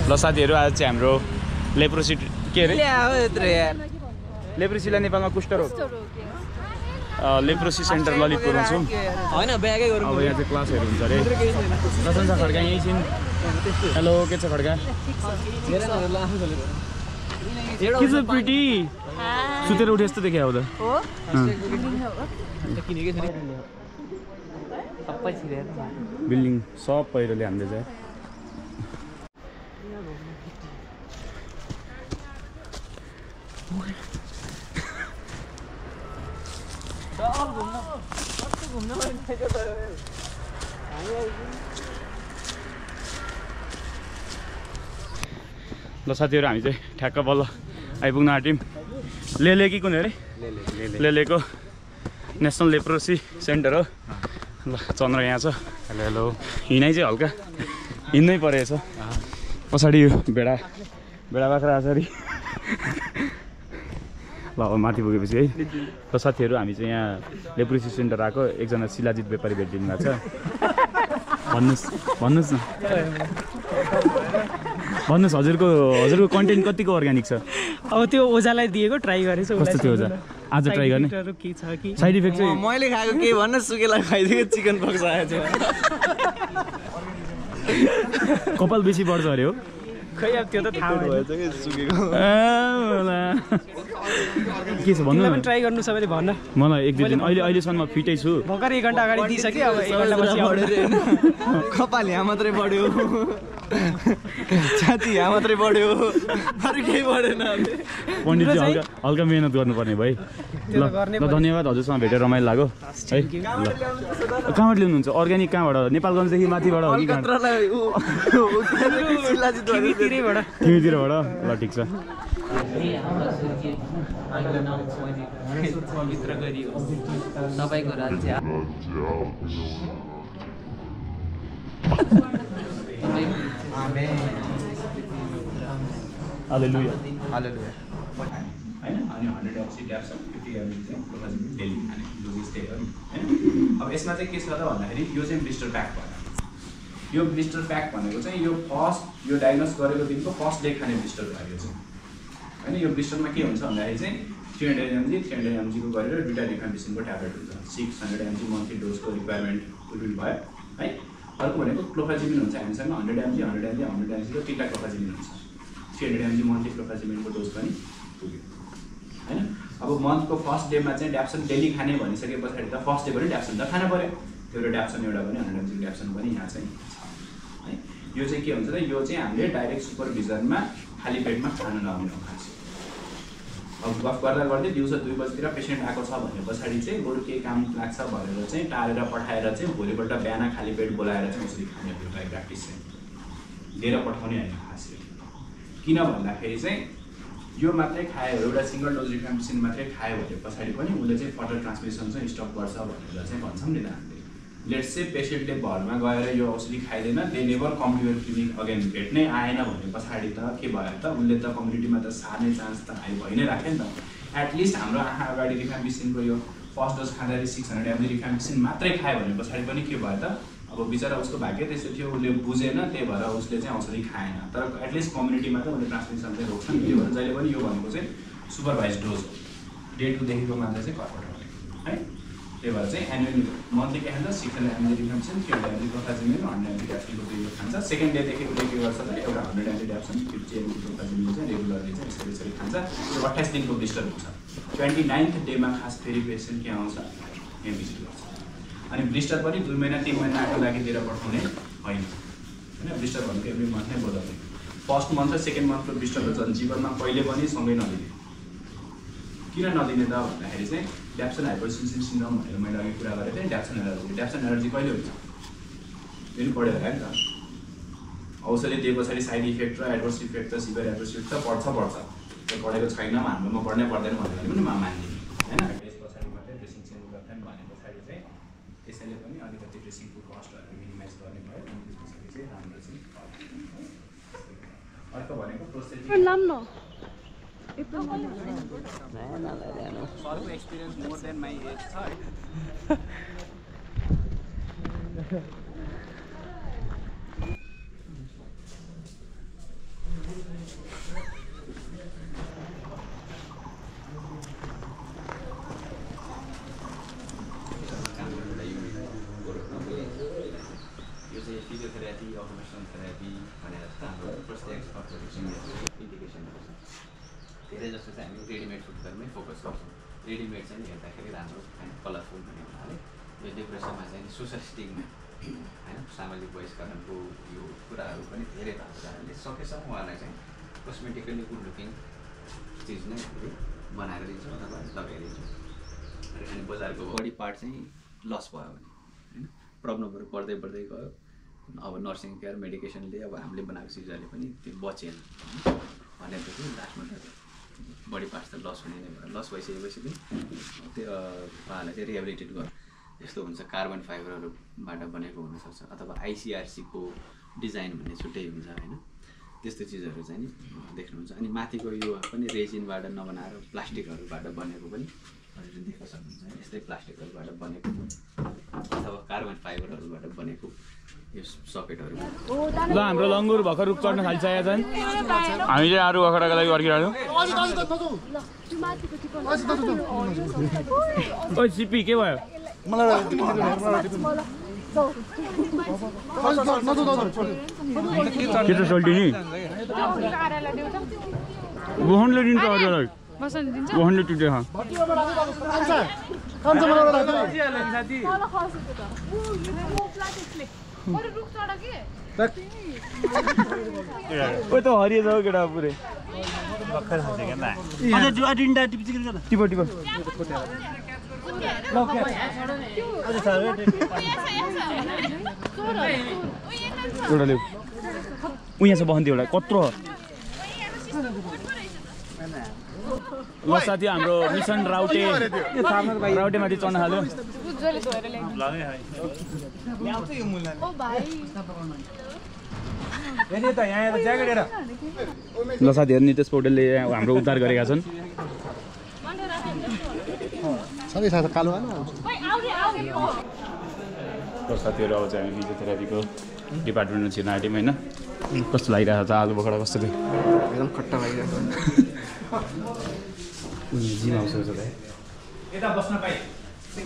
ल साथीहरु आज चाहिँ हाम्रो लेप्रोसी के अरे लेप्रोसीलाई नेपालमा कुष्ठरोग लेप्रोसी सेन्टर ललितपुरमा छौँ हैन ब्यागै गरौँ अब यहाँ चाहिँ क्लासहरु हुन्छ रे प्रशंसा खड्का यही छिन् हेलो के छ खड्का के छ प्रिटी सुतेर उठे जस्तो देखे आउँदा हो किनेकै छैन सबै छिरेर बिल्डिङ सब पहिरोले हान्दै छ ल साथीहरु हामी चाहिँ ठ्याक्क बल्ल आइपुग्न आँट्यौँ लेले कि कुन अरे लेलेको नेसनल लेप्रोसी सेन्टर हो ल चन्द्र यहाँ छ हेलो हेलो हिँडाइ चाहिँ हल्का हिँड्नै परेछ पछाडि यो भेडा बाख्रा आछाडी ल अब माथि पुगेपछि है ल साथीहरु हामी चाहिँ यहाँ लेप्रोसी सेन्टर आएको एकजना शिलाजित व्यापारी भेटिनु भएको छ भन्नुस् न भन्नुस् हजुरको कन्टेन्ट कतिको अर्ग्यानिक छ अब त्यो ओजालाई दिएको ट्राई गरेछ कस्तो थियो ओजा आज ट्राई गर्ने के छ कि साइड इफेक्ट चाहिँ मैले खाएको के भन्न सुकेला खाइदिएको चिकन पक्स आएछ कपाल बेसी बढ्छ अरे हो खै अब त्यो त थाहा भएछ के सुकेको के छ भन्नु न ट्राई गर्नु सबैले भन्न मलाई एक दुई दिन अहिलेसम्म फिटै छु भर्खर 1 घण्टा अगाडि दिइसके अब 1 घण्टा पछि कपाल यहाँ मात्रै बढ्यो छाती यहाँ मात्रै बढ्यो अरु केही बढेन पण्डितजी हल्का मेहनत गर्नुपर्ने भाइ ल धन्यवाद हजुरसँग भेटेर रमाइलो लाग्यो है ल कहाँबाट ल्याउनुहुन्छ अर्ग्यानिक कहाँबाट नेपालगञ्जदेखि माथिबाट हो कि तिमीतिरबाट ल ठिक छ तपाईको राज्य हालेलुया हालेलुया हैन अनि 100 एफसी ट्याप्सन 50 एमएल चाहिँ प्रोफाजिन डेली खाने लुज स्टे हो हैन अब यसमा चाहिँ के छ त भन्दाखेरि यो चाहिँ ब्लिस्टर प्याक भयो यो ब्लिस्टर प्याक भनेको चाहिँ यो फर्स्ट यो डायग्नोस गरेको दिनको फर्स्ट डे खाने ब्लिस्टर भयो यो चाहिँ हैन यो ब्लिस्टरमा के हुन्छ भन्दाखेरि चाहिँ 300 mg को गरेर दुईटा रिफाम्पिसिनको ट्याब्लेट हुन्छ 600 mg मन्थली डोजको रिक्वायरमेन्ट फुलफिल भयो है अर्को भनेको क्लोफाजिमिन हुन्छ हामीसँग 100 mg 100 mg 100 mg को तीनटा क्लोफाजिमिन हुन्छ 300 mg मन्थली क्लोफाजिमिनको डोज पनि पुग्यो हैन अब मन्थको फर्स्ट डेमा चाहिँ ड्याप्सन डेली खाने भनिसके पछाडी त फर्स्ट डे पनि ड्याप्सन त खाना पर्यो त्यो ड्याप्सन एउटा पनि 100 mg ड्याप्सन पनि यहाँ चाहिँ छ है यो चाहिँ के हुन्छ त यो चाहिँ हामीले डाइरेक्ट सुपरभिजनमा खाली पेटमा खान नआउने खान्छ अब गफ गर्दा गर्दै दिउँसो 2 बजेतिर पेसेन्ट आएको छ भने पछाडी चाहिँ बरु के काम लाग्छ भनेर चाहिँ टारेर पठाएर चाहिँ भोलिपल्ट बिहान खाली पेट बोलाएर चाहिँ उसले खाने एउटा प्र्याक्टिस चाहिँ लिएर पठाउने हैन खास किन भन्दाखेरि चाहिँ यो मात्रै खायो एउटा सिंगल डोज रिफाम्पिसिन मात्रै खायो भने पछाडी पनि उसले चाहिँ फर्दर ट्रान्समिसन चाहिँ स्टप गर्छ भनेर चाहिँ भन्छौँ नि त हामीले लेट्स से पेसेन्टले घरमा गएर यो औषधि खाइदैन they never come to your clinic again भेट्नै आएन भने पछाडी त के भयो त उसले त कम्युनिटीमा त सार्ने चान्स त भइ नै राख्यो नि त एटलिस्ट हाम्रो आँखा अगाडि रिफाम्पिसिनको यो फर्स्ट डोज खाँदाखेरि 600 mg रिफाम्पिसिन मात्रै खायो भने पछाडी पनि के भयो त अब बिचरा उसको भाग्य त्यस्तो थियो उसले बुझेन त्यही भएर उसले चाहिँ औषधि खाएन तर एटलिस्ट कम्युनिटीमा त उसले ट्रान्समिसन चाहिँ रोक्छ नि त्यो भएर जहिले पनि यो भनेको चाहिँ सुपरभाइज डोज हो डे 2 देखिको मात्रै चाहिँ कर्पट हो है त्यही भएर चाहिँ एनुअल मन्थली के खान्छ 600 mg रिफाम्पिसिन 300 mg क्लोफाजिमिन 100 mg ड्याप्सनको यो खान्छ सेकेन्ड डेदेखि उसले के गर्छ त एउटा 100 mg ड्याप्सन 50 mg क्लोफाजिमिन चाहिँ रेगुलरली चाहिँ यसरी खान्छ यो 28 दिनको ब्लिस्टर हुन्छ 29th डेमा खास फेरि पेसेन्ट के आउँछ यहाँ भिजिट गर्छ अनि ब्लिस्टर पनि 2 महिना 3 महिनाको लागि दिएर पठाउने होइन हैन ब्लिस्टर भनेको एभ्री मन्थ नै बदल्ने फर्स्ट मन्थ र सेकेन्ड मन्थको ब्लिस्टर त झन् जीवनमा कहिले पनि सँगै नदिने किन नदिने त भन्दाखेरि चाहिँ ड्याप्सन हाइपरसेन्सिटिभ सिन्ड्रोम भनेर मैले अघि कुरा गरेको थिएँ ड्याप्सन एलर्जी कहिले हुन्छ फेरि पढ्यो होला नि त औषधि दिए पछाडि साइड इफेक्ट र एडभर्स इफेक्ट त सिभियर एडभर्स इफेक्ट त पर्छ त्यो पढेको छैन हाम्रोमा पढ्नै पर्दैन भनेर पनि म मान्दिनँ हैन त्यस पछाडि मात्रै ड्रेसिङ चेन्ज गर्छन् भने पछाडि चाहिँ त्यसैले पनि अलिकति ड्रेसिङको कस्टहरू मिनिमाइज गर्ने भयो अनि त्यसपछि चाहिँ राम्रो चाहिँ अर्को भनेको processing experience more than my age. Therapy occupational therapy भनेर जस्तो हाम्रो प्रोस्थेटिक्स अर्थोपेडिक्स इन्डिकेसनहरू छ धेरै जस्तो चाहिँ हामी रेडिमेड फुटवेयरमै फोकस गर्छौँ रेडिमेड चाहिँ हेर्दाखेरि राम्रो होइन कलरफुल भन्ने हुनाले यो डेकोरेसनमा चाहिँ सोसल स्टिगमा होइन सामाजिक बहिष्करणको यो कुराहरू पनि धेरै भएको कारणले सकेसम्म उहाँलाई चाहिँ कस्मेटिकली गुड लुकिङ चिज नै हामीले बनाएर दिन्छौँ अथवा लगाइदिन्छौँ अनि बजारको बडी पार्ट चाहिँ लस भयो भने होइन प्रब्लमहरू बढ्दै गयो अब नर्सिङ केयर मेडिकेसनले अब हामीले बनाएको चिजहरूले पनि त्यो बचेन भनेपछि लास्टमा त बडी पार्ट्स त लस हुने नै भयो लस भइसकेपछि त्यो उहाँलाई चाहिँ रिहेबिलिटेट गर्नु यस्तो हुन्छ कार्बन फाइबरहरूबाट बनेको हुनसक्छ अथवा आइसिआरसीको डिजाइन भन्ने छुट्टै हुन्छ होइन त्यस्तो चिजहरू चाहिँ नि देख्नुहुन्छ अनि माथिको यो पनि रेजिनबाट नबनाएर प्लास्टिकहरूबाट बनेको पनि हजुरले देख्न सक्नुहुन्छ यस्तै प्लास्टिकहरूबाट बनेको अथवा कार्बन फाइबरहरूबाट बनेको यो सकेटहरू ल हाम्रो लङ्गुर भर्खर रुख चढ्न थालिसकेका छन् हामी चाहिँ आरू अखडाको लागि पर्खिरहेको छौँ ओ सिपी के भयो के त सोल्टिनी गोहनले दिन्छ अरूलाई गोहनले टिटे ओ त हरियो छ केटा पुरै टिपो टिपो एउटा ल्याउ उहाँ छ बहन्ती एउटा कत्रो ल साथी हाम्रो मिसन राउटेमाथि चढ्न थाल्यो ल साथीहरू नितेश पौडेलले हाम्रो उद्धार गरेका छन् साथीहरू अब चाहिँ हामी फिजियोथेरापीको डिपार्टमेन्टमा छिर्न आँट्यौँ होइन कस्तो लागिरहेको छ आलु बोखडा कस्तो थियो एकदम खट्टा लागिरहेको जिम आउँछ यता बस्न पाइ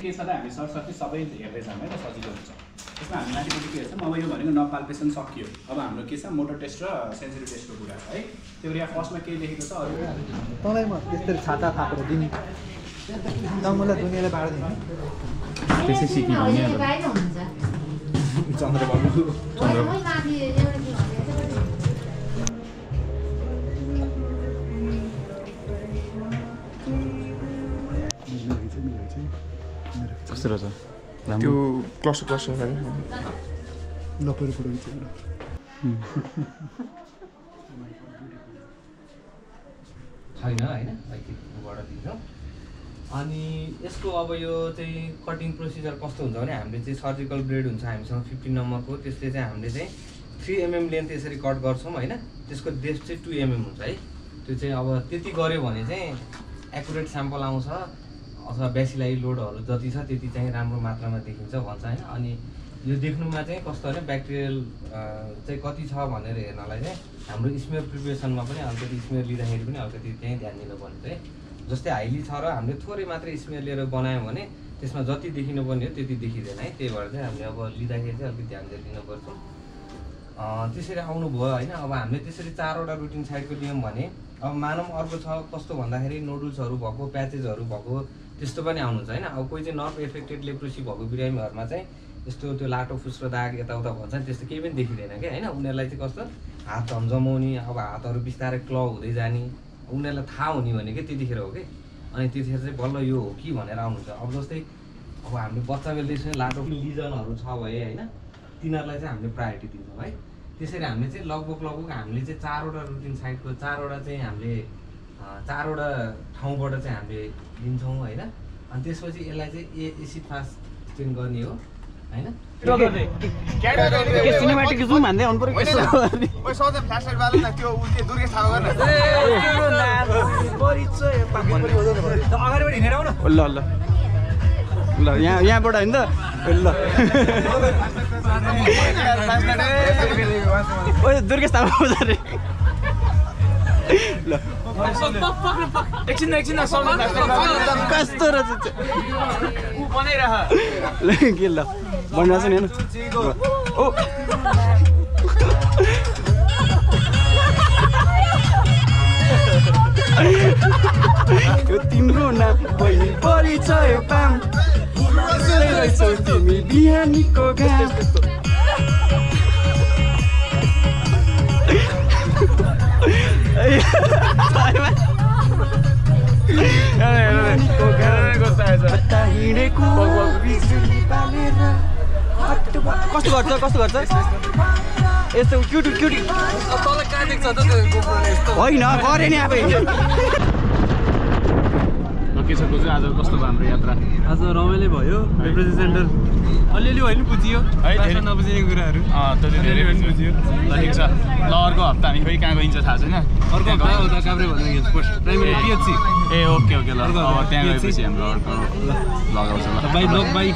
के छ त हामी सरसर्ती सबै हेर्दै जाऊँ है त सजिलो हुन्छ त्यसमा हामी माथिपट्टि के हेर्छौँ अब यो भनेको नर्भ पाल्पेसन सकियो अब हाम्रो के छ मोटर टेस्ट र सेन्सरी टेस्टको कुरा है त्यो यहाँ फर्स्टमा के लेखेको छ अरू तँलाई म त्यस्तरी छाता थापेर दिने मलाई दुनियाँले बाँड दिने त्यसै सिक्ने चन्द्रबाबु कस्तो रहेछ त्यो क्लस्टर छैन होइन बाट दिन्छौँ अनि यसको अब यो चाहिँ कटिङ प्रोसिजर कस्तो हुन्छ भने हामीले चाहिँ सर्जिकल ब्लेड हुन्छ हामीसँग 15 नम्बरको त्यसले चाहिँ हामीले चाहिँ 3 mm लेन्थ यसरी कट गर्छौँ होइन त्यसको डेप्थ चाहिँ 2 mm हुन्छ है त्यो चाहिँ अब त्यति गऱ्यो भने चाहिँ एकुरेट स्याम्पल आउँछ अथवा बेसिलाई लोडहरू जति छ त्यति चाहिँ राम्रो मात्रामा देखिन्छ भन्छ होइन अनि यो देख्नुमा चाहिँ कस्तो भने ब्याक्टेरियल चाहिँ कति छ भनेर हेर्नलाई चाहिँ हाम्रो स्मेयर प्रिपरेसनमा पनि अलिकति स्मेयर लिँदाखेरि पनि अलिकति त्यहीँ ध्यान दिनुपर्ने चाहिँ जस्तै हाइली छ र हामीले थोरै मात्रै स्मेयर लिएर बनायौँ भने त्यसमा जति देखिनुपर्ने हो त्यति देखिँदैन है त्यही भएर चाहिँ हामीले अब लिँदाखेरि चाहिँ अलिकति ध्यान दिनुपर्छ त्यसरी आउनुभयो होइन अब हामीले त्यसरी 4वटा रुटिन साइडको लियौँ भने अब मानौँ अर्को छ कस्तो भन्दाखेरि नोडुल्सहरू भएको प्याचेसहरू भएको त्यस्तो पनि आउनुहुन्छ होइन अब कोही चाहिँ नर्भ एफेक्टेड लेप्रोसी भएको बिरामीहरूमा चाहिँ यस्तो त्यो लाटो फुस्रो दाग यताउता भन्छ नि त्यस्तो केही पनि देखिँदैन क्या होइन उनीहरूलाई चाहिँ कस्तो हात झमझमाउने अब हातहरू बिस्तारै क्ल हुँदै जाने उनीहरूलाई थाहा हुने भनेकै त्यतिखेर हो कि अनि त्यतिखेर चाहिँ बल्ल यो हो कि भनेर आउनुहुन्छ अब जस्तै अब हामीले बच्चा बेलदेखि लाटो लिजनहरू छ भए होइन तिनीहरूलाई चाहिँ हामीले प्रायोरिटी दिन्छौँ है त्यसरी हामीले चाहिँ लगभग हामीले चाहिँ 4वटा रुटिन साइडको 4वटा चाहिँ हामीले 4वटा ठाउँबाट चाहिँ हामीले लिन्छौँ होइन अनि त्यसपछि यसलाई चाहिँ एसिड फास्ट स्टेन गर्ने हो होइन सिनेमेटिक जुम भन्दै आउनु पर्यो ल ल ल यहाँबाट होइन त ल ओ दुर्गेश थापा रे ल एकछिन कस्तो रहेछ के ल भनिरहेको छ नि होइन ओ बहिनी परिचय पाम त्यसै रहेछौ तिमी बिहानीको घाम कस्तो गर्छ यस्तो क्युटी होइन गरे नि आफै के छ कुजु आज कस्तो भयो हाम्रो यात्रा आज रमाइलो भयो रिप्रेजेन्ट सेन्टर अलिअलि होइन बुझियो है नबुझिने कुराहरू त्यो धेरै बुझियो ल ठिक छ ल अर्को हप्ता हामी फेरि कहाँ गइन्छ थाहा छैन अर्को हप्ता उता काभ्रे भन्नु पोस्ट प्राइमेरी पिएचसी ए ओके ल अब त्यहाँ गएपछि हाम्रो अर्को लगाउँछ ल बाई